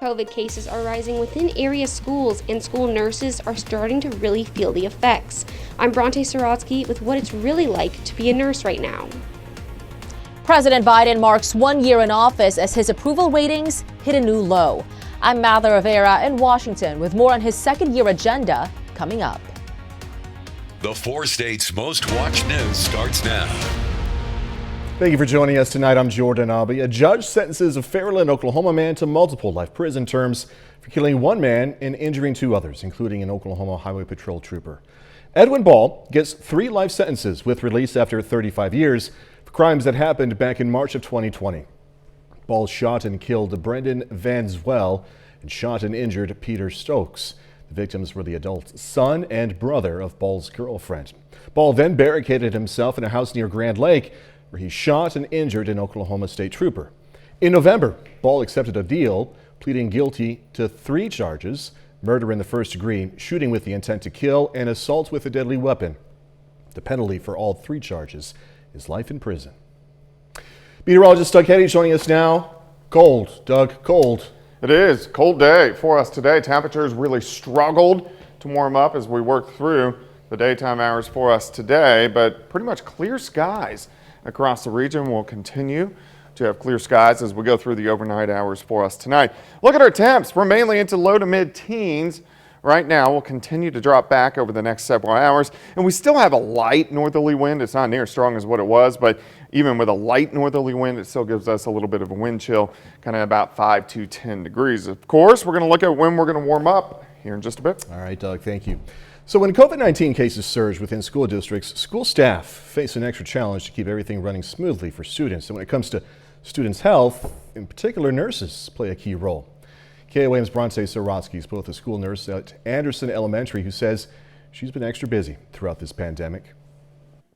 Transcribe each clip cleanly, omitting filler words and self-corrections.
COVID cases are rising within area schools, and school nurses are starting to really feel the effects. I'm Bronte Sorotsky with what it's really like to be a nurse right now. President Biden marks 1 year in office as his approval ratings hit a new low. I'm Mather Rivera in Washington with more on his second-year agenda coming up. The 4 states' most watched news starts now. Thank you for joining us tonight. I'm Jordan Abbey. A judge sentences a Fairland, Oklahoma man to multiple life prison terms for killing 1 man and injuring 2 others, including an Oklahoma Highway Patrol trooper. Edwin Ball gets 3 life sentences with release after 35 years for crimes that happened back in March of 2020. Ball shot and killed Brendan Van Zwell and shot and injured Peter Stokes. The victims were the adult son and brother of Ball's girlfriend. Ball then barricaded himself in a house near Grand Lake, where he shot and injured an Oklahoma State trooper. In November, Ball accepted a deal, pleading guilty to 3 charges: murder in the first degree, shooting with the intent to kill, and assault with a deadly weapon. The penalty for all 3 charges is life in prison. Meteorologist Doug Heddy joining us now. Cold, Doug, cold. It is a cold day for us today. Temperatures really struggled to warm up as we worked through the daytime hours for us today, but pretty much clear skies across the region. Will continue to have clear skies as we go through the overnight hours for us tonight. Look at our temps. We're mainly into low to mid teens right now. We'll continue to drop back over the next several hours, and we still have a light northerly wind. It's not near as strong as what it was, but even with a light northerly wind, it still gives us a little bit of a wind chill, kind of about 5 to 10 degrees. Of course, we're going to look at when we're going to warm up here in just a bit. All right, Doug, thank you. So when COVID-19 cases surge within school districts, school staff face an extra challenge to keep everything running smoothly for students. And when it comes to students' health, in particular, nurses play a key role. KOAM's Bronte Sorotsky is both a school nurse at Anderson Elementary who says she's been extra busy throughout this pandemic.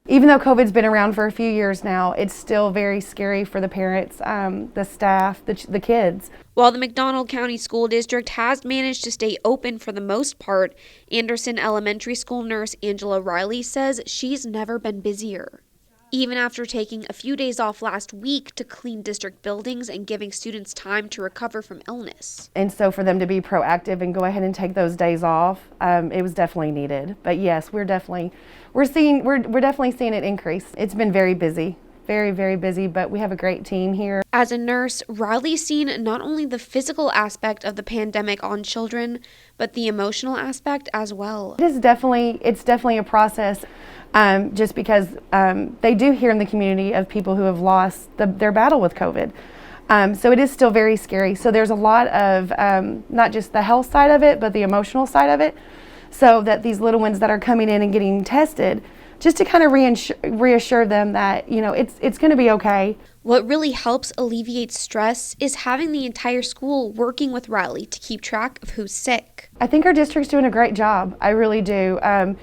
Even though COVID's been around for a few years now, it's still very scary for the parents, the staff, the kids. While the McDonald County School District has managed to stay open for the most part, Anderson Elementary School nurse Angela Riley says she's never been busier. Even after taking a few days off last week to clean district buildings and giving students time to recover from illness. And so for them to be proactive and go ahead and take those days off, it was definitely needed. But yes, we're definitely seeing it increase. It's been very busy. Very, very busy, but we have a great team here. As a nurse, Riley's seen not only the physical aspect of the pandemic on children, but the emotional aspect as well. It's definitely a process, just because they do hear in the community of people who have lost their battle with COVID. So it is still very scary. So there's a lot of not just the health side of it, but the emotional side of it. So that these little ones that are coming in and getting tested, just to kind of reassure them that, you know, it's going to be okay. What really helps alleviate stress is having the entire school working with Riley to keep track of who's sick. I think our district's doing a great job. I really do. I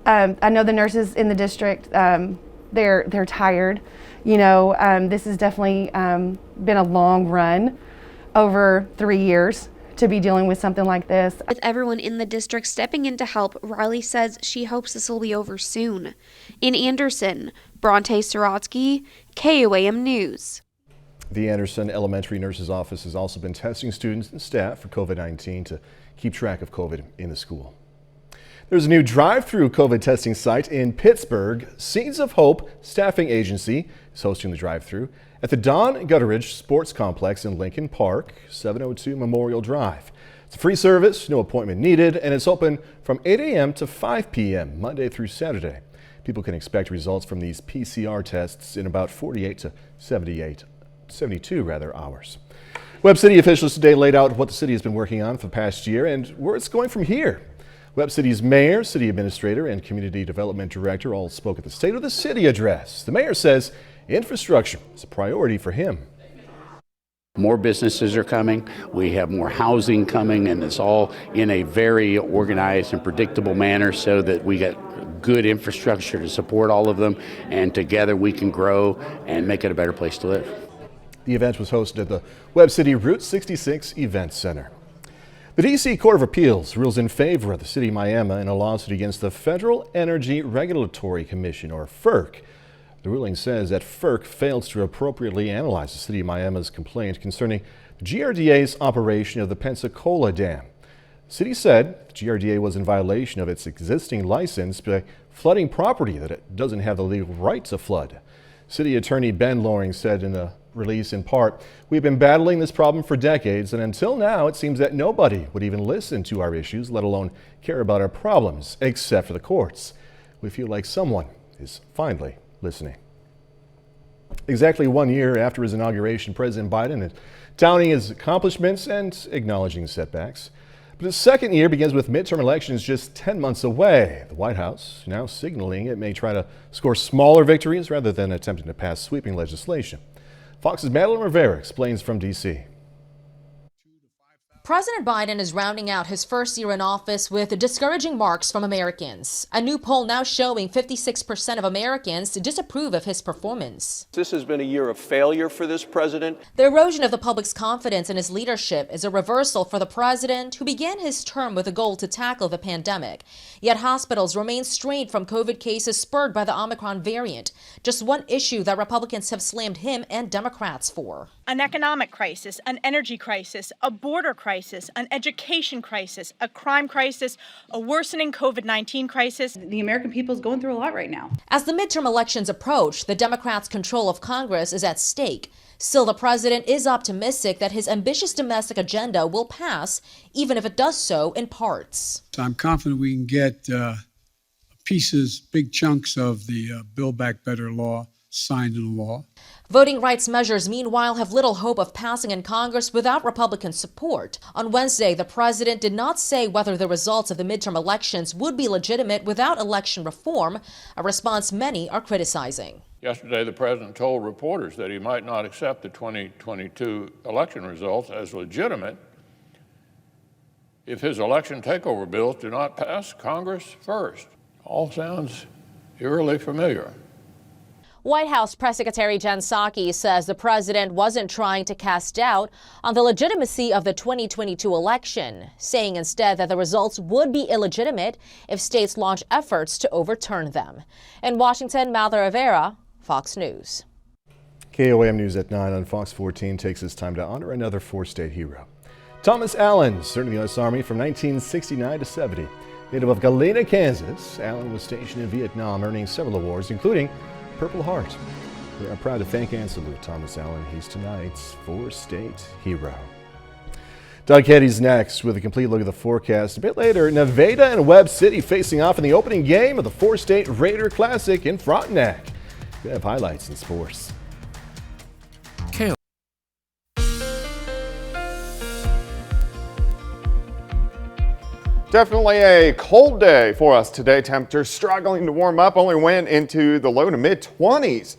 know the nurses in the district, they're tired. You know, this has definitely been a long run over 3 years to be dealing with something like this. With everyone in the district stepping in to help, Riley says she hopes this will be over soon. In Anderson, Bronte Sorotsky, KOAM News. The Anderson Elementary Nurse's Office has also been testing students and staff for COVID-19 to keep track of COVID in the school. There's a new drive-through COVID testing site in Pittsburgh. Seeds of Hope Staffing Agency is hosting the drive-through at the Don Gutteridge Sports Complex in Lincoln Park, 702 Memorial Drive. It's a free service, no appointment needed, and it's open from 8 a.m. to 5 p.m. Monday through Saturday. People can expect results from these PCR tests in about 48 to 72 hours. Webb City officials today laid out what the city has been working on for the past year and where it's going from here. Webb City's mayor, city administrator, and community development director all spoke at the State of the City address. The mayor says infrastructure is a priority for him. More businesses are coming, we have more housing coming, and it's all in a very organized and predictable manner so that we get good infrastructure to support all of them, and together we can grow and make it a better place to live. The event was hosted at the Webb City Route 66 Event Center. The D.C. Court of Appeals rules in favor of the city of Miami in a lawsuit against the Federal Energy Regulatory Commission, or FERC. The ruling says that FERC failed to appropriately analyze the city of Miami's complaint concerning GRDA's operation of the Pensacola Dam. The city said the GRDA was in violation of its existing license by flooding property that it doesn't have the legal right to flood. City Attorney Ben Loring said in a release, in part, "We've been battling this problem for decades, and until now it seems that nobody would even listen to our issues, let alone care about our problems, except for the courts. We feel like someone is finally listening." Exactly 1 year after his inauguration, President Biden is touting his accomplishments and acknowledging setbacks. But his second year begins with midterm elections just 10 months away. The White House now signaling it may try to score smaller victories rather than attempting to pass sweeping legislation. Fox's Madeline Rivera explains from D.C. President Biden is rounding out his first year in office with discouraging marks from Americans. A new poll now showing 56% of Americans disapprove of his performance. This has been a year of failure for this president. The erosion of the public's confidence in his leadership is a reversal for the president, who began his term with a goal to tackle the pandemic. Yet hospitals remain strained from COVID cases spurred by the Omicron variant. Just one issue that Republicans have slammed him and Democrats for. An economic crisis, an energy crisis, a border crisis, an education crisis, a crime crisis, a worsening COVID-19 crisis. The American people is going through a lot right now. As the midterm elections approach, the Democrats' control of Congress is at stake. Still, the president is optimistic that his ambitious domestic agenda will pass, even if it does so in parts. So I'm confident we can get pieces, big chunks of the Build Back Better law signed into law. Voting rights measures, meanwhile, have little hope of passing in Congress without Republican support. On Wednesday, the president did not say whether the results of the midterm elections would be legitimate without election reform, a response many are criticizing. Yesterday, the president told reporters that he might not accept the 2022 election results as legitimate if his election takeover bills do not pass Congress first. All sounds eerily familiar. White House Press Secretary Jen Psaki says the president wasn't trying to cast doubt on the legitimacy of the 2022 election, saying instead that the results would be illegitimate if states launch efforts to overturn them. In Washington, Madeline Rivera, Fox News. KOAM News at 9 on Fox 14 takes this time to honor another four-state hero. Thomas Allen served in the U.S. Army from 1969 to 70. Native of Galena, Kansas, Allen was stationed in Vietnam, earning several awards, including Purple Heart. We are proud to thank and salute Thomas Allen. He's tonight's four-state hero. Doug Heddy's next with a complete look at the forecast. A bit later, Nevada and Webb City facing off in the opening game of the four-state Raider Classic in Frontenac. We have highlights in sports. Definitely a cold day for us today. Temperatures struggling to warm up, only went into the low to mid 20s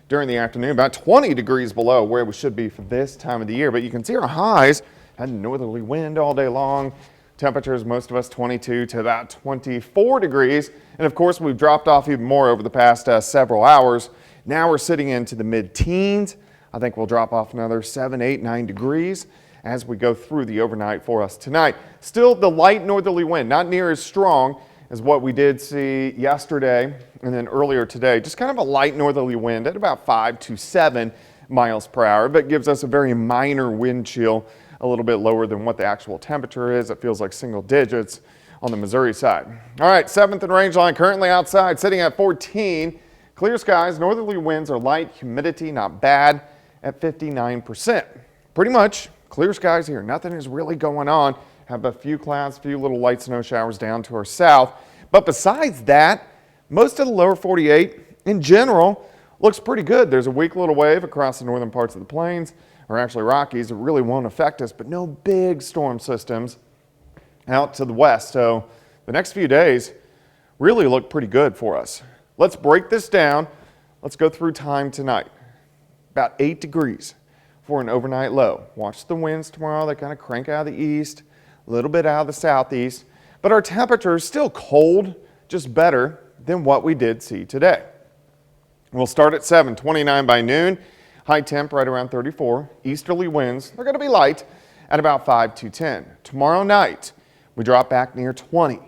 during the afternoon, about 20 degrees below where we should be for this time of the year. But you can see our highs had a northerly wind all day long. Temperatures, most of us 22 to about 24 degrees. And of course, we've dropped off even more over the past several hours. Now we're sitting into the mid-teens. I think we'll drop off another 7, 8, 9 degrees as we go through the overnight for us tonight. Still the light northerly wind, not near as strong as what we did see yesterday and then earlier today. Just kind of a light northerly wind at about 5 to 7 miles per hour, but gives us a very minor wind chill, a little bit lower than what the actual temperature is. It feels like single digits on the Missouri side. All right, 7th and range line currently outside sitting at 14. Clear skies, northerly winds are light, humidity not bad at 59%. Pretty much clear skies here. Nothing is really going on. Have a few clouds, few little light snow showers down to our south. But besides that, most of the lower 48 in general looks pretty good. There's a weak little wave across the northern parts of the plains, or actually Rockies. It really won't affect us, but no big storm systems out to the west. So the next few days really look pretty good for us. Let's break this down. Let's go through time tonight. About 8 degrees for an overnight low. Watch the winds tomorrow. They kind of crank out of the east, a little bit out of the southeast. But our temperature is still cold, just better than what we did see today. We'll start at 7, 29 by noon. High temp right around 34. Easterly winds, they're going to be light at about 5 to 10. Tomorrow night, we drop back near 20.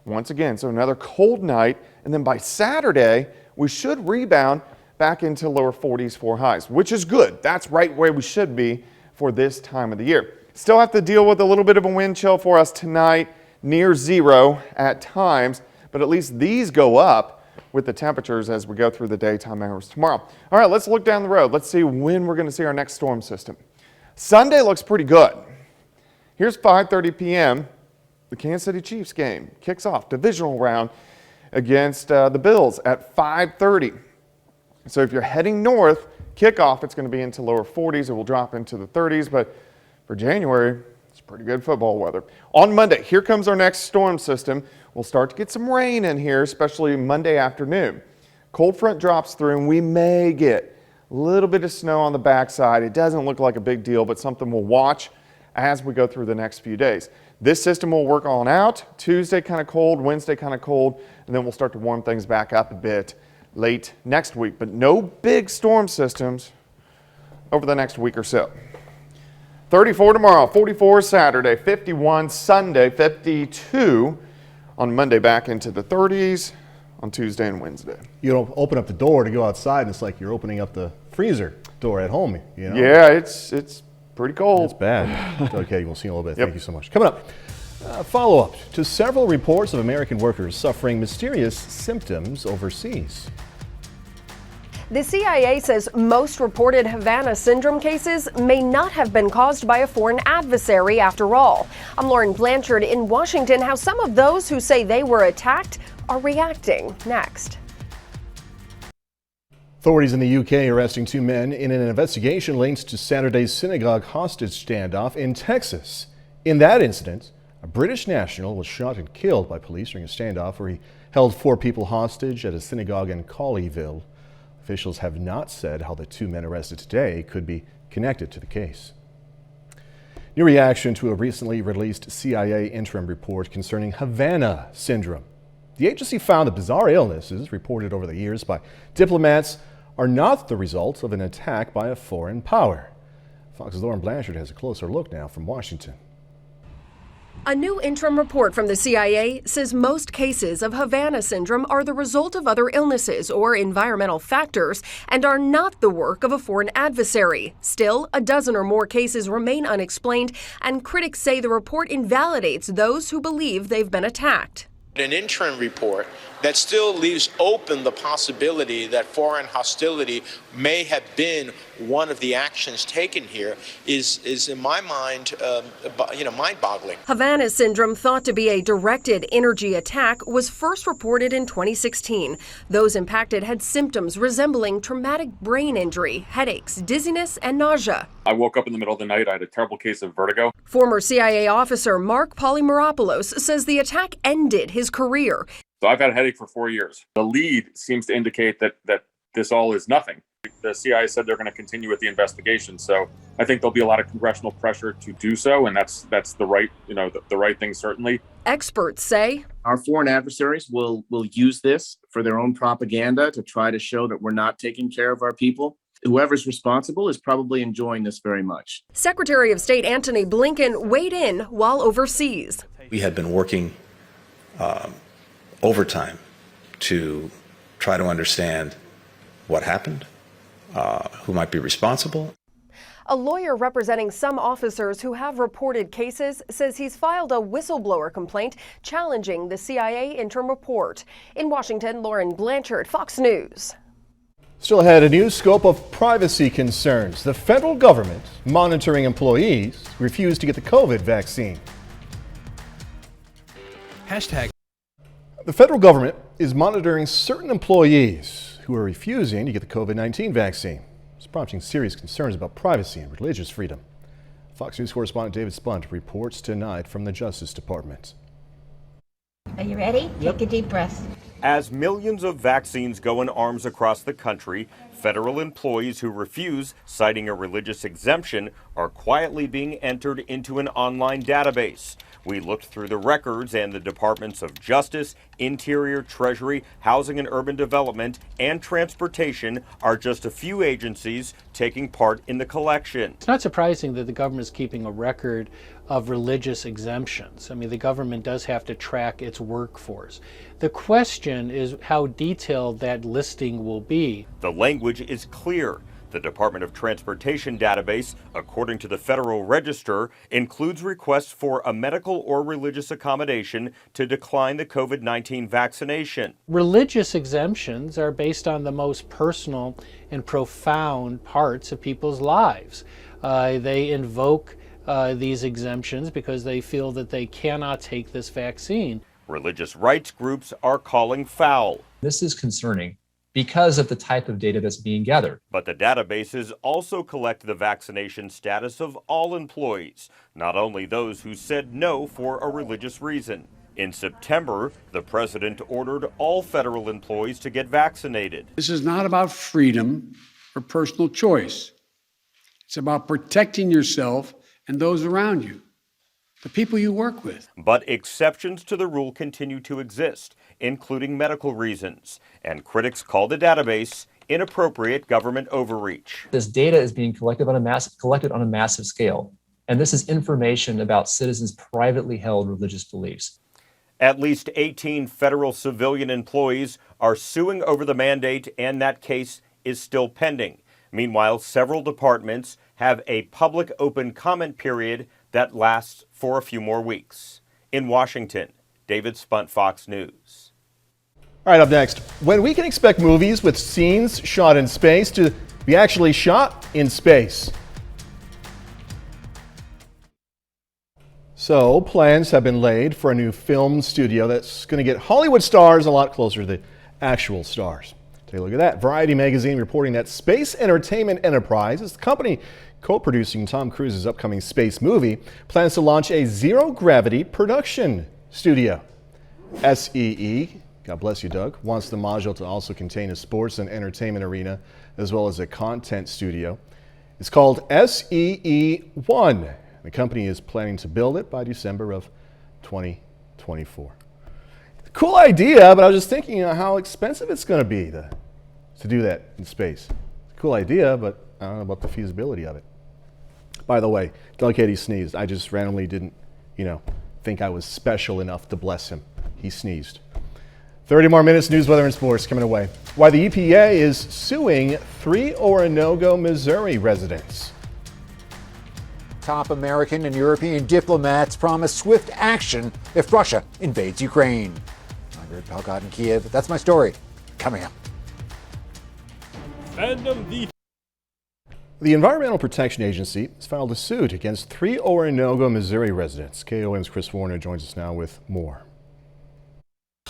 Once again, so another cold night. And then by Saturday, we should rebound back into lower 40s for highs, which is good. That's right where we should be for this time of the year. Still have to deal with a little bit of a wind chill for us tonight, near zero at times, but at least these go up with the temperatures as we go through the daytime hours tomorrow. All right, let's look down the road. Let's see when we're going to see our next storm system. Sunday looks pretty good. Here's 5:30 p.m. The Kansas City Chiefs game kicks off divisional round against the Bills at 5:30. So if you're heading north, kickoff, it's going to be into lower 40s. It will drop into the 30s, but for January, it's pretty good football weather. On Monday, here comes our next storm system. We'll start to get some rain in here, especially Monday afternoon. Cold front drops through, and we may get a little bit of snow on the backside. It doesn't look like a big deal, but something we'll watch as we go through the next few days. This system will work on out. Tuesday kind of cold, Wednesday kind of cold, and then we'll start to warm things back up a bit late next week. But no big storm systems over the next week or so. 34 tomorrow, 44 Saturday, 51 Sunday, 52 on Monday, back into the 30s on Tuesday and Wednesday. You don't open up the door to go outside, and it's like you're opening up the freezer door at home, you know? Yeah, it's pretty cold. It's bad. Okay, we'll see you in a little bit. Yep. Thank you so much. Coming up, follow-up to several reports of American workers suffering mysterious symptoms overseas. The CIA says most reported Havana syndrome cases may not have been caused by a foreign adversary after all. I'm Lauren Blanchard in Washington. How some of those who say they were attacked are reacting. Next. Authorities in the UK arresting two men in an investigation linked to Saturday's synagogue hostage standoff in Texas. In that incident, a British national was shot and killed by police during a standoff where he held 4 people hostage at a synagogue in Colleyville. Officials have not said how the two men arrested today could be connected to the case. New reaction to a recently released CIA interim report concerning Havana syndrome. The agency found that bizarre illnesses reported over the years by diplomats are not the result of an attack by a foreign power. Fox's Lauren Blanchard has a closer look now from Washington. A new interim report from the CIA says most cases of Havana syndrome are the result of other illnesses or environmental factors and are not the work of a foreign adversary. Still, a dozen or more cases remain unexplained, and critics say the report invalidates those who believe they've been attacked. An interim report that still leaves open the possibility that foreign hostility may have been one of the actions taken here is in my mind, mind-boggling. Havana syndrome, thought to be a directed energy attack, was first reported in 2016. Those impacted had symptoms resembling traumatic brain injury, headaches, dizziness, and nausea. I woke up in the middle of the night. I had a terrible case of vertigo. Former CIA officer Mark Polymeropoulos says the attack ended his career. So I've had a headache for 4 years. The lead seems to indicate that this all is nothing. The CIA said they're going to continue with the investigation. So I think there'll be a lot of congressional pressure to do so, and that's the right, the right thing, certainly. Experts say our foreign adversaries will use this for their own propaganda to try to show that we're not taking care of our people. Whoever's responsible is probably enjoying this very much. Secretary of State Antony Blinken weighed in while overseas. We had been working overtime to try to understand what happened, who might be responsible. A lawyer representing some officers who have reported cases says he's filed a whistleblower complaint challenging the CIA interim report. In Washington, Lauren Blanchard, Fox News. Still ahead, a new scope of privacy concerns. The federal government monitoring employees who refuse to get the COVID vaccine. Hashtag. The federal government is monitoring certain employees who are refusing to get the COVID-19 vaccine. It's prompting serious concerns about privacy and religious freedom. Fox News correspondent David Spunt reports tonight from the Justice Department. Are you ready? Take a deep breath. As millions of vaccines go in arms across the country, federal employees who refuse, citing a religious exemption, are quietly being entered into an online database. We looked through the records, and the Departments of Justice, Interior, Treasury, Housing and Urban Development, and Transportation are just a few agencies taking part in the collection. It's not surprising that the government is keeping a record of religious exemptions. I mean, the government does have to track its workforce. The question is how detailed that listing will be. The language is clear. The Department of Transportation database, according to the Federal Register, includes requests for a medical or religious accommodation to decline the COVID-19 vaccination. Religious exemptions are based on the most personal and profound parts of people's lives. They invoke these exemptions because they feel that they cannot take this vaccine. Religious rights groups are calling foul. This is concerning because of the type of data that's being gathered. But the databases also collect the vaccination status of all employees, not only those who said no for a religious reason. In September, the president ordered all federal employees to get vaccinated. This is not about freedom or personal choice. It's about protecting yourself and those around you, the people you work with. But exceptions to the rule continue to exist, including medical reasons, and critics call the database inappropriate government overreach. This data is being collected on a massive scale, and this is information about citizens' privately held religious beliefs. At least 18 federal civilian employees are suing over the mandate, and that case is still pending. Meanwhile, several departments have a public open comment period that lasts for a few more weeks. In Washington, David Spunt, Fox News. All right, up next, when we can expect movies with scenes shot in space to be actually shot in space. So, plans have been laid for a new film studio that's going to get Hollywood stars a lot closer to the actual stars. Take a look at that. Variety magazine reporting that Space Entertainment Enterprises, the company co-producing Tom Cruise's upcoming space movie, plans to launch a zero-gravity production studio. SEE, God bless you, Doug, wants the module to also contain a sports and entertainment arena as well as a content studio. It's called SEE1. The company is planning to build it by December of 2024. Cool idea, but I was just thinking how expensive it's going to be to do that in space. Cool idea, but I don't know about the feasibility of it. By the way, Doug Katie sneezed. I just randomly didn't, think I was special enough to bless him. He sneezed. 30 more minutes, news, weather, and sports coming away. Why the EPA is suing 3 Orinoco, Missouri residents. Top American and European diplomats promise swift action if Russia invades Ukraine. I'm Greg Palcott in Kiev. That's my story. Coming up. The Environmental Protection Agency has filed a suit against 3 Orinoco, Missouri residents. KOM's Chris Warner joins us now with more.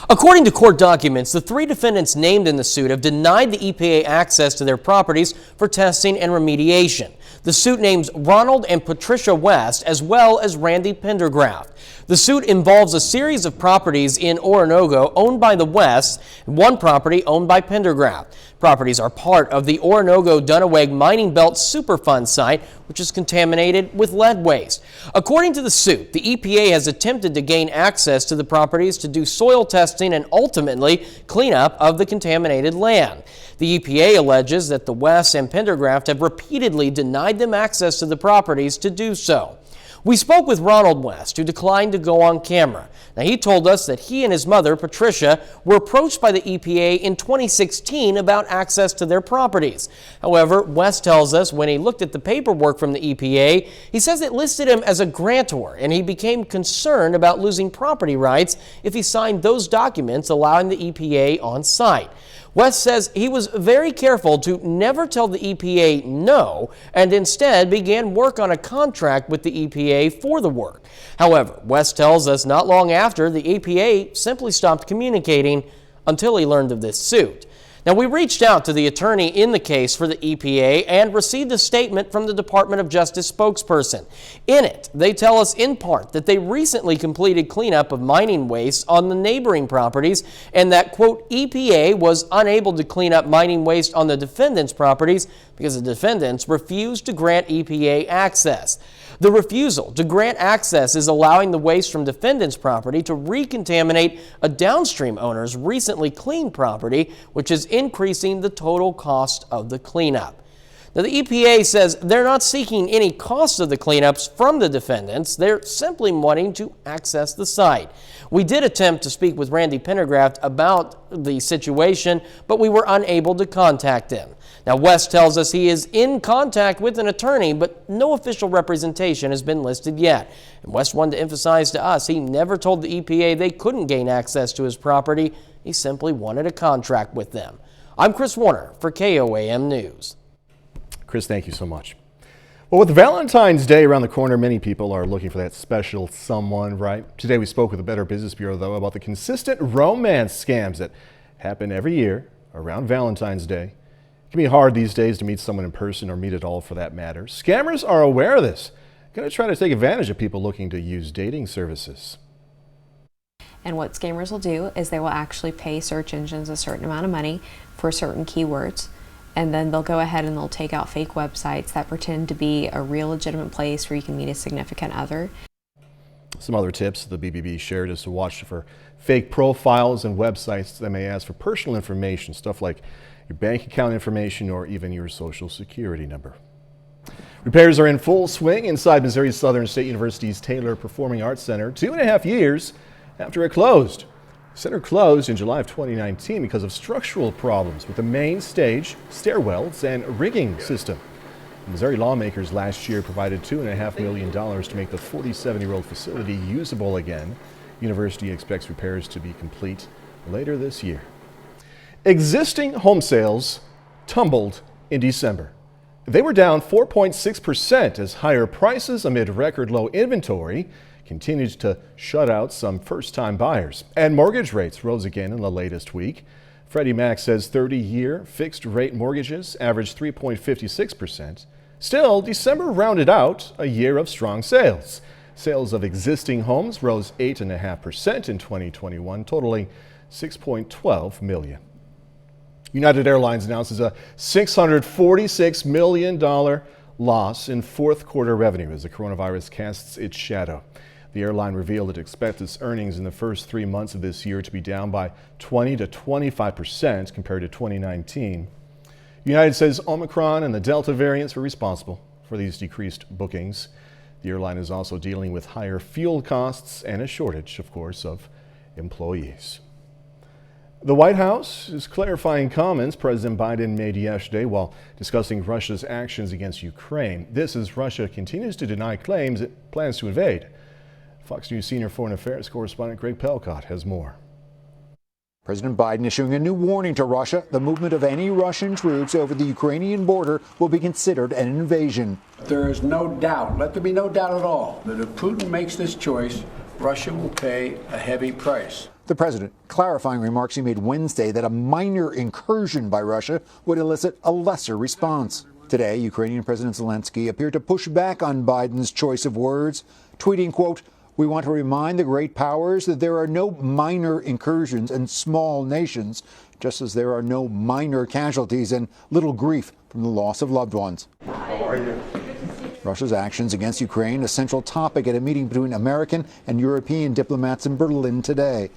According to court documents, the 3 defendants named in the suit have denied the EPA access to their properties for testing and remediation. The suit names Ronald and Patricia West as well as Randy Pendergraft. The suit involves a series of properties in Orinoco owned by the Wests and 1 property owned by Pendergraft. Properties are part of the Orinoco-Dunaweg Mining Belt Superfund site, which is contaminated with lead waste. According to the suit, the EPA has attempted to gain access to the properties to do soil testing and ultimately cleanup of the contaminated land. The EPA alleges that the Wests and Pendergraft have repeatedly denied them access to the properties to do so. We spoke with Ronald West, who declined to go on camera. Now, he told us that he and his mother, Patricia, were approached by the EPA in 2016 about access to their properties. However, West tells us when he looked at the paperwork from the EPA, he says it listed him as a grantor, and he became concerned about losing property rights if he signed those documents allowing the EPA on site. West says he was very careful to never tell the EPA no and instead began work on a contract with the EPA for the work. However, West tells us not long after, the EPA simply stopped communicating until he learned of this suit. Now, we reached out to the attorney in the case for the EPA and received a statement from the Department of Justice spokesperson. In it, they tell us in part that they recently completed cleanup of mining waste on the neighboring properties and that, quote, EPA was unable to clean up mining waste on the defendants' properties because the defendants refused to grant EPA access. The refusal to grant access is allowing the waste from defendants' property to recontaminate a downstream owner's recently cleaned property, which is increasing the total cost of the cleanup. Now, the EPA says they're not seeking any cost of the cleanups from the defendants. They're simply wanting to access the site. We did attempt to speak with Randy Pendergraft about the situation, but we were unable to contact him. Now, West tells us he is in contact with an attorney, but no official representation has been listed yet. And West wanted to emphasize to us he never told the EPA they couldn't gain access to his property. He simply wanted a contract with them. I'm Chris Warner for KOAM News. Chris, thank you so much. Well, with Valentine's Day around the corner, many people are looking for that special someone, right? Today we spoke with the Better Business Bureau, though, about the consistent romance scams that happen every year around Valentine's Day. It can be hard these days to meet someone in person or meet at all for that matter. Scammers are aware of this. Going to try to take advantage of people looking to use dating services. And what scammers will do is they will actually pay search engines a certain amount of money for certain keywords. And then they'll go ahead and they'll take out fake websites that pretend to be a real legitimate place where you can meet a significant other. Some other tips the BBB shared is to watch for fake profiles and websites that may ask for personal information, stuff like your bank account information or even your social security number. Repairs are in full swing inside Missouri Southern State University's Taylor Performing Arts Center 2.5 years after it closed. The center closed in July of 2019 because of structural problems with the main stage, stairwells, and rigging system. Missouri lawmakers last year provided $2.5 million to make the 47-year-old facility usable again. The university expects repairs to be complete later this year. Existing home sales tumbled in December. They were down 4.6% as higher prices amid record low inventory continued to shut out some first-time buyers. And mortgage rates rose again in the latest week. Freddie Mac says 30-year fixed-rate mortgages averaged 3.56%. Still, December rounded out a year of strong sales. Sales of existing homes rose 8.5% in 2021, totaling $6.12 million. United Airlines announces a $646 million loss in fourth quarter revenue as the coronavirus casts its shadow. The airline revealed it expects its earnings in the first 3 months of this year to be down by 20 to 25% compared to 2019. United says Omicron and the Delta variants were responsible for these decreased bookings. The airline is also dealing with higher fuel costs and a shortage, of course, of employees. The White House is clarifying comments President Biden made yesterday while discussing Russia's actions against Ukraine. This as Russia continues to deny claims it plans to invade. Fox News senior foreign affairs correspondent Greg Pelcott has more. President Biden issuing a new warning to Russia. The movement of any Russian troops over the Ukrainian border will be considered an invasion. There is no doubt, let there be no doubt at all, that if Putin makes this choice, Russia will pay a heavy price. The president clarifying remarks he made Wednesday that a minor incursion by Russia would elicit a lesser response. Today, Ukrainian President Zelensky appeared to push back on Biden's choice of words, tweeting, quote, "We want to remind the great powers that there are no minor incursions and small nations, just as there are no minor casualties and little grief from the loss of loved ones." How are you? Russia's actions against Ukraine, a central topic at a meeting between American and European diplomats in Berlin today.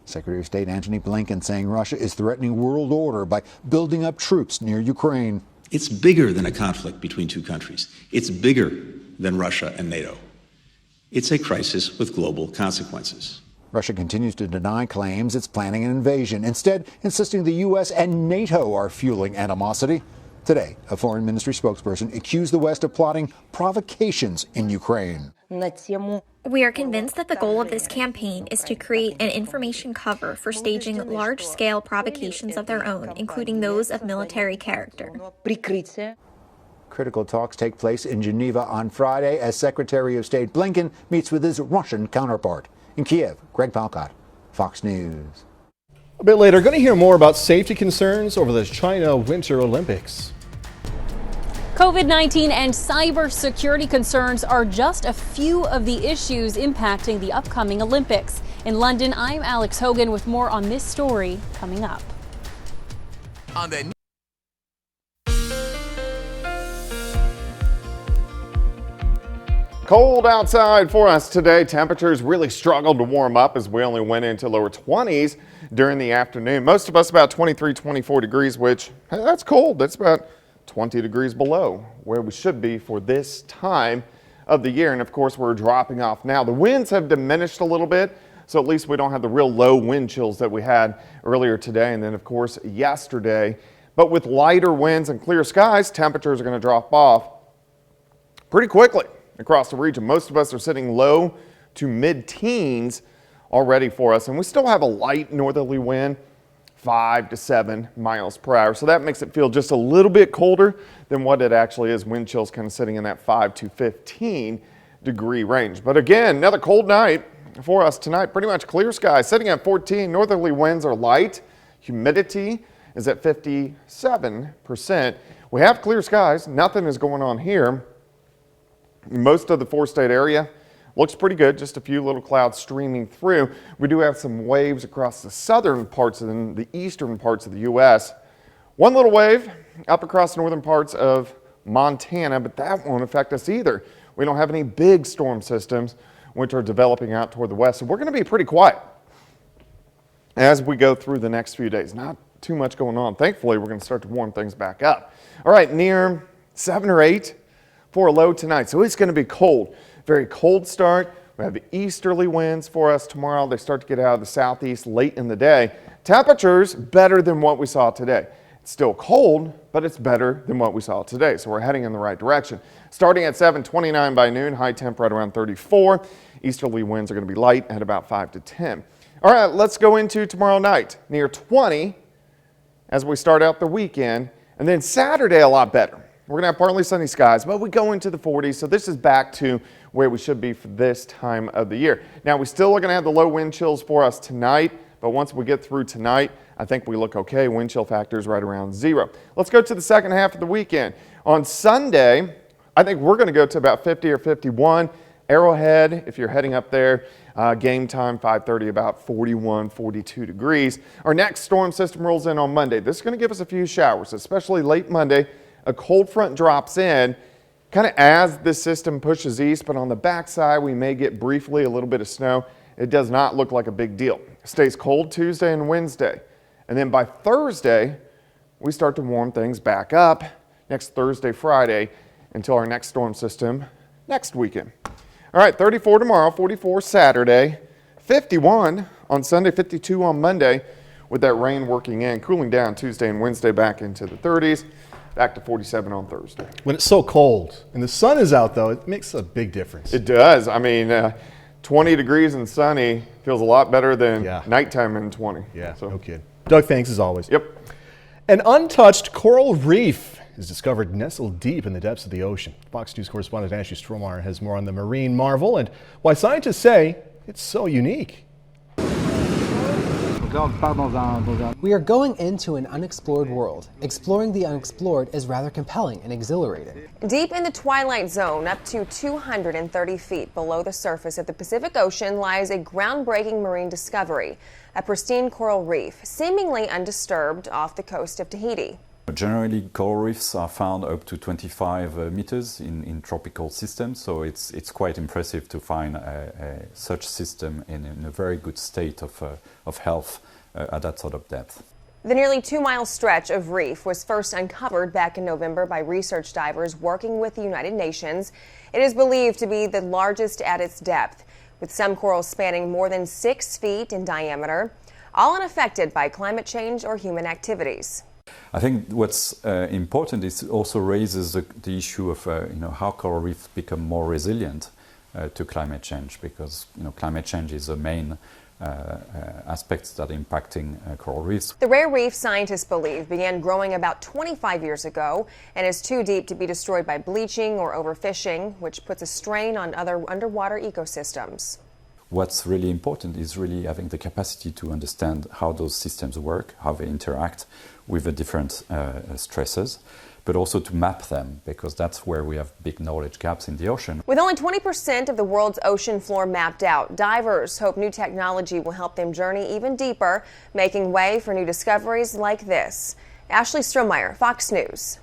Secretary of State Antony Blinken saying Russia is threatening world order by building up troops near Ukraine. It's bigger than a conflict between two countries. It's bigger than Russia and NATO. It's a crisis with global consequences. Russia continues to deny claims it's planning an invasion, instead insisting the U.S. and NATO are fueling animosity. Today, a foreign ministry spokesperson accused the West of plotting provocations in Ukraine. We are convinced that the goal of this campaign is to create an information cover for staging large-scale provocations of their own, including those of military character. Critical talks take place in Geneva on Friday as Secretary of State Blinken meets with his Russian counterpart. In Kiev, Greg Palcott, Fox News. A bit later, going to hear more about safety concerns over the China Winter Olympics. COVID-19 and cybersecurity concerns are just a few of the issues impacting the upcoming Olympics. In London, I'm Alex Hogan with more on this story coming up. On the Cold outside for us today. Temperatures really struggled to warm up as we only went into lower 20s during the afternoon. Most of us about 23, 24 degrees, which that's cold. That's about 20 degrees below where we should be for this time of the year. And of course, we're dropping off now. The winds have diminished a little bit, so at least we don't have the real low wind chills that we had earlier today and then of course yesterday. But with lighter winds and clear skies, temperatures are going to drop off pretty quickly across the region. Most of us are sitting low to mid-teens already for us, and we still have a light northerly wind, 5 to 7 miles per hour. So that makes it feel just a little bit colder than what it actually is. Wind chills kind of sitting in that 5 to 15 degree range. But again, another cold night for us tonight. Pretty much clear skies, sitting at 14. Northerly winds are light. Humidity is at 57%. We have clear skies. Nothing is going on here. Most of the four-state area looks pretty good, just a few little clouds streaming through. We do have some waves across the southern parts and the eastern parts of the U.S. One little wave up across the northern parts of Montana, but that won't affect us either. We don't have any big storm systems which are developing out toward the west, so we're going to be pretty quiet as we go through the next few days. Not too much going on. Thankfully, we're going to start to warm things back up. All right, near 7 or 8 for a low tonight, so it's going to be cold. Very cold start. We have easterly winds for us tomorrow. They start to get out of the southeast late in the day. Temperatures better than what we saw today. It's still cold, but it's better than what we saw today. So we're heading in the right direction. Starting at 7:29 by noon, high temp right around 34. Easterly winds are going to be light at about 5 to 10. All right, let's go into tomorrow night. Near 20 as we start out the weekend. And then Saturday a lot better. We're going to have partly sunny skies, but we go into the 40s. So this is back to where we should be for this time of the year. Now, we still are going to have the low wind chills for us tonight, but once we get through tonight, I think we look okay. Wind chill factors right around 0. Let's go to the second half of the weekend. On Sunday, I think we're going to go to about 50 or 51. Arrowhead, if you're heading up there, game time 5:30, about 41, 42 degrees. Our next storm system rolls in on Monday. This is going to give us a few showers, especially late Monday. A cold front drops in kind of as this system pushes east, but on the backside, we may get briefly a little bit of snow. It does not look like a big deal. It stays cold Tuesday and Wednesday. And then by Thursday, we start to warm things back up next Thursday, Friday, until our next storm system next weekend. All right, 34 tomorrow, 44 Saturday, 51 on Sunday, 52 on Monday, with that rain working in, cooling down Tuesday and Wednesday back into the 30s, back to 47 on Thursday. When it's so cold and the sun is out, though, it makes a big difference. It does. I mean, 20 degrees and sunny feels a lot better than nighttime in 20. Yeah, so. No kid. Doug, thanks as always. Yep. An untouched coral reef is discovered nestled deep in the depths of the ocean. Fox News correspondent Ashley Strohmeyer has more on the marine marvel and why scientists say it's so unique. We are going into an unexplored world. Exploring the unexplored is rather compelling and exhilarating. Deep in the twilight zone, up to 230 feet below the surface of the Pacific Ocean, lies a groundbreaking marine discovery, a pristine coral reef, seemingly undisturbed off the coast of Tahiti. Generally, coral reefs are found up to 25 meters in tropical systems, so it's quite impressive to find such system in a very good state of health at that sort of depth. The nearly 2-mile stretch of reef was first uncovered back in November by research divers working with the United Nations. It is believed to be the largest at its depth, with some corals spanning more than 6 feet in diameter, all unaffected by climate change or human activities. I think what's important is it also raises the issue of how coral reefs become more resilient to climate change, because climate change is the main aspects that are impacting coral reefs. The rare reef, scientists believe, began growing about 25 years ago and is too deep to be destroyed by bleaching or overfishing, which puts a strain on other underwater ecosystems. What's really important is really having the capacity to understand how those systems work, how they interact with the different stresses, but also to map them, because that's where we have big knowledge gaps in the ocean. With only 20% of the world's ocean floor mapped out, divers hope new technology will help them journey even deeper, making way for new discoveries like this. Ashley Strohmeyer, Fox News.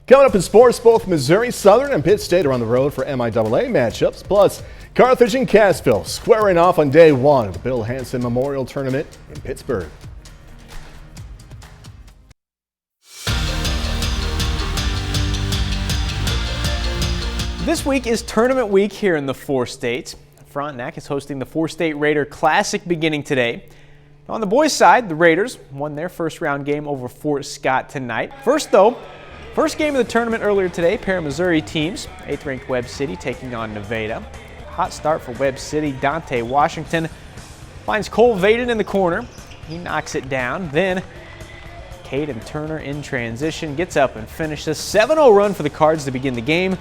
Coming up in sports, both Missouri Southern and Pitt State are on the road for MIAA matchups. Plus, Carthage and Cassville squaring off on day one of the Bill Hansen Memorial Tournament in Pittsburgh. This week is tournament week here in the four states. Frontenac is hosting the four-state Raider Classic beginning today. On the boys' side, the Raiders won their first-round game over Fort Scott tonight. First game of the tournament earlier today, pair of Missouri teams. 8th-ranked Webb City taking on Nevada. Hot start for Webb City. Dante Washington finds Cole Vaden in the corner. He knocks it down. Then Caden Turner in transition gets up and finishes. 7-0 run for the Cards to begin the game.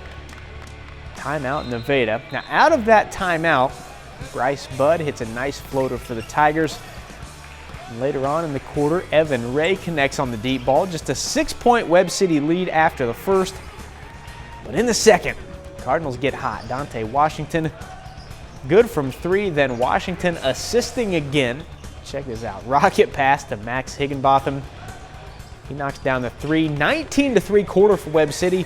Timeout Nevada. Now out of that timeout, Bryce Budd hits a nice floater for the Tigers. And later on in the quarter, Evan Ray connects on the deep ball. Just a 6-point Webb City lead after the first. But in the second, Cardinals get hot. Dante Washington, good from three, then Washington assisting again. Check this out. Rocket pass to Max Higginbotham. He knocks down the three. 19-3 quarter for Webb City.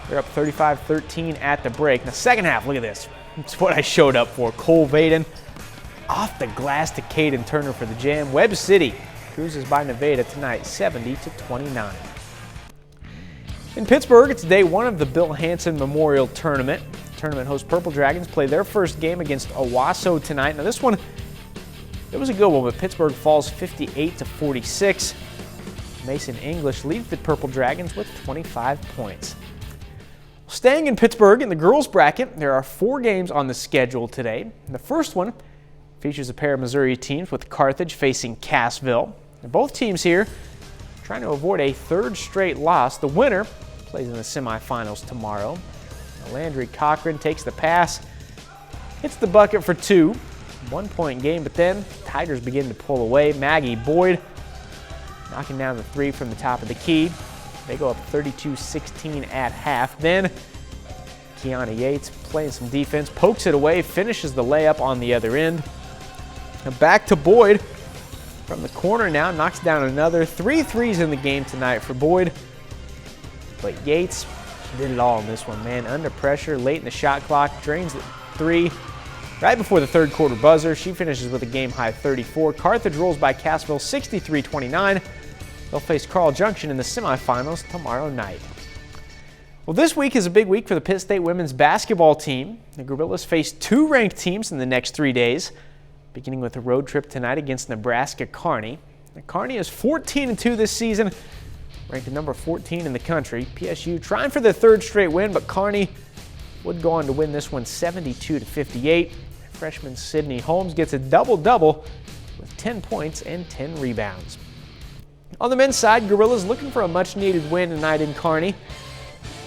They're up 35-13 at the break. Now, second half, look at this. It's what I showed up for. Cole Vaden off the glass to Caden Turner for the jam. Webb City cruises by Nevada tonight, 70-29. In Pittsburgh, it's day one of the Bill Hansen Memorial Tournament. Tournament host Purple Dragons play their first game against Owasso tonight. Now, this one, it was a good one, but Pittsburgh falls 58-46. Mason English leads the Purple Dragons with 25 points. Staying in Pittsburgh in the girls bracket, there are 4 games on the schedule today. The first one features a pair of Missouri teams with Carthage facing Cassville. And both teams here trying to avoid a third straight loss. The winner plays in the semifinals tomorrow. Now, Landry Cochran takes the pass, hits the bucket for 2. 1-point game, but then Tigers begin to pull away. Maggie Boyd knocking down the 3 from the top of the key. They go up 32-16 at half. Then Kiana Yates playing some defense, pokes it away, finishes the layup on the other end. Now back to Boyd from the corner now, knocks down another. 3 threes in the game tonight for Boyd. But Yates did it all in this one, man. Under pressure, late in the shot clock, drains the 3. Right before the third quarter buzzer, she finishes with a game-high 34. Carthage rolls by Cassville 63-29. They'll face Carl Junction in the semifinals tomorrow night. Well, this week is a big week for the Pitt State women's basketball team. The Gorillas face 2 ranked teams in the next 3 days, beginning with a road trip tonight against Nebraska Kearney. Kearney is 14-2 this season, ranked at number 14 in the country. PSU trying for their 3rd straight win, but Kearney would go on to win this one 72-58. Freshman Sydney Holmes gets a double-double with 10 points and 10 rebounds. On the men's side, Gorillas looking for a much-needed win tonight in Kearney.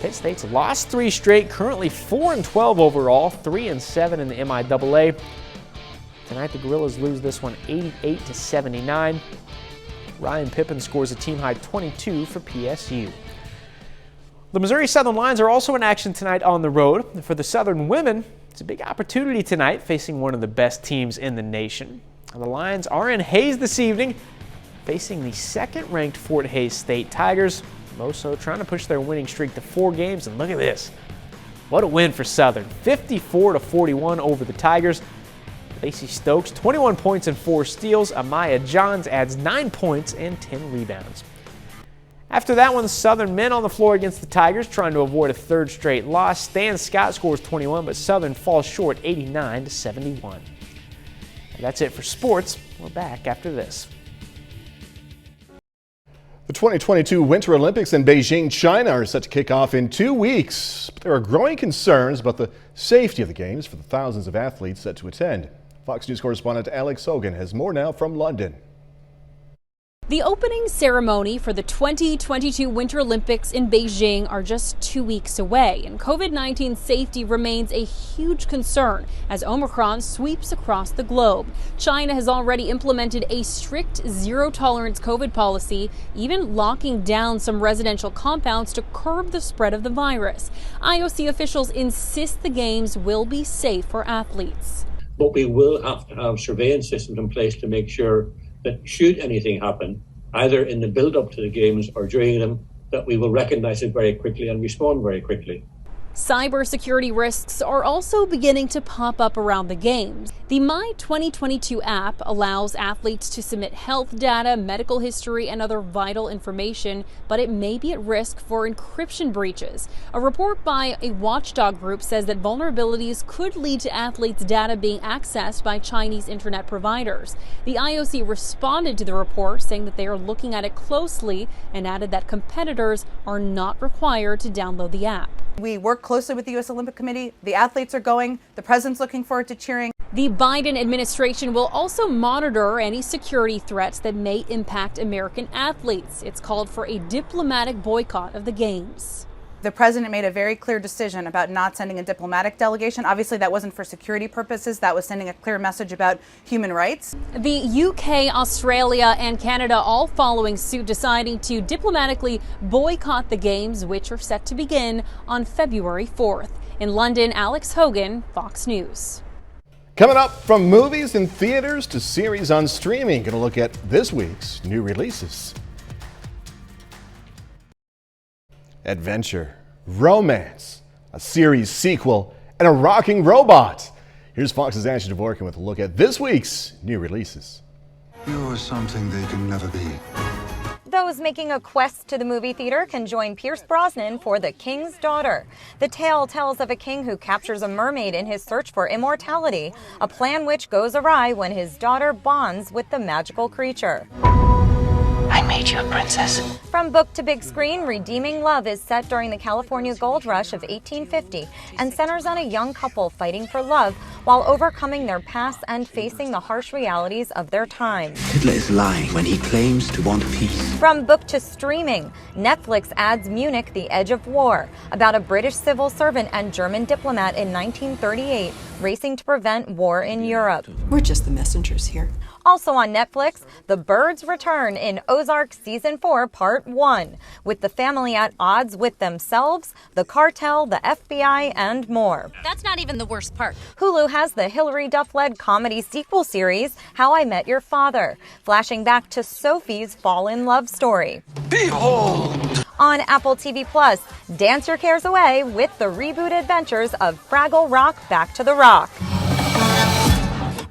Pitt State's lost 3 straight, currently 4-12 overall, 3-7 in the MIAA. Tonight, the Gorillas lose this one 88-79. Ryan Pippen scores a team-high 22 for PSU. The Missouri Southern Lions are also in action tonight on the road. For the Southern women, it's a big opportunity tonight, facing one of the best teams in the nation. The Lions are in Hays this evening, facing the 2nd-ranked Fort Hays State Tigers. Moso trying to push their winning streak to 4 games, and look at this. What a win for Southern. 54-41 over the Tigers. Lacey Stokes, 21 points and 4 steals. Amaya Johns adds 9 points and 10 rebounds. After that one, the Southern men on the floor against the Tigers, trying to avoid a 3rd straight loss. Stan Scott scores 21, but Southern falls short 89-71. And that's it for sports. We're back after this. The 2022 Winter Olympics in Beijing, China are set to kick off in 2 weeks. But there are growing concerns about the safety of the games for the thousands of athletes set to attend. Fox News correspondent Alex Hogan has more now from London. The opening ceremony for the 2022 Winter Olympics in Beijing are just 2 weeks away, and COVID-19 safety remains a huge concern as Omicron sweeps across the globe. China has already implemented a strict zero-tolerance COVID policy, even locking down some residential compounds to curb the spread of the virus. IOC officials insist the games will be safe for athletes. But we will have to have surveillance systems in place to make sure that should anything happen, either in the build-up to the games or during them, that we will recognize it very quickly and respond very quickly. Cybersecurity risks are also beginning to pop up around the games. The My 2022 app allows athletes to submit health data, medical history, and other vital information, but it may be at risk for encryption breaches. A report by a watchdog group says that vulnerabilities could lead to athletes' data being accessed by Chinese internet providers. The IOC responded to the report, saying that they are looking at it closely and added that competitors are not required to download the app. We work closely with the U.S. Olympic Committee. The athletes are going. The president's looking forward to cheering. The Biden administration will also monitor any security threats that may impact American athletes. It's called for a diplomatic boycott of the Games. The president made a very clear decision about not sending a diplomatic delegation. Obviously, that wasn't for security purposes. That was sending a clear message about human rights. The UK, Australia, and Canada all following suit, deciding to diplomatically boycott the Games, which are set to begin on February 4th. In London, Alex Hogan, Fox News. Coming up, from movies in theaters to series on streaming, going to look at this week's new releases. Adventure, romance, a series sequel, and a rocking robot. Here's Fox's Ashley Dvorkin with a look at this week's new releases. You're something they can never be. Those making a quest to the movie theater can join Pierce Brosnan for The King's Daughter. The tale tells of a king who captures a mermaid in his search for immortality, a plan which goes awry when his daughter bonds with the magical creature. I made you a princess. From book to big screen, Redeeming Love is set during the California Gold Rush of 1850 and centers on a young couple fighting for love while overcoming their past and facing the harsh realities of their time. Hitler is lying when he claims to want peace. From book to streaming, Netflix adds Munich, The Edge of War, about a British civil servant and German diplomat in 1938 racing to prevent war in Europe. We're just the messengers here. Also on Netflix, The Birds return in Ozark Season 4, Part 1, with the family at odds with themselves, the cartel, the FBI, and more. That's not even the worst part. Hulu has the Hilary Duff-led comedy sequel series, How I Met Your Father, flashing back to Sophie's fall-in love story. Behold! On Apple TV Plus, dance your cares away with the reboot adventures of Fraggle Rock Back to the Rock.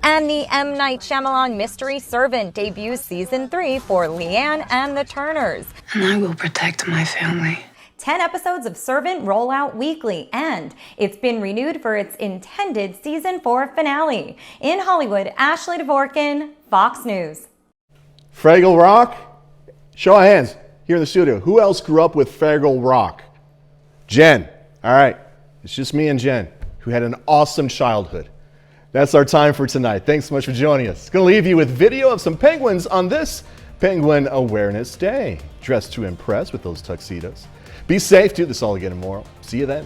And the M. Night Shyamalan Mystery Servant debuts Season 3 for Leanne and the Turners. And I will protect my family. 10 episodes of Servant roll out weekly, and it's been renewed for its intended Season 4 finale. In Hollywood, Ashley Dvorkin, Fox News. Fraggle Rock? Show of hands here in the studio. Who else grew up with Fraggle Rock? Jen. All right. It's just me and Jen, who had an awesome childhood. That's our time for tonight. Thanks so much for joining us. Going to leave you with video of some penguins on this Penguin Awareness Day. Dressed to impress with those tuxedos. Be safe, do this all again tomorrow. See you then.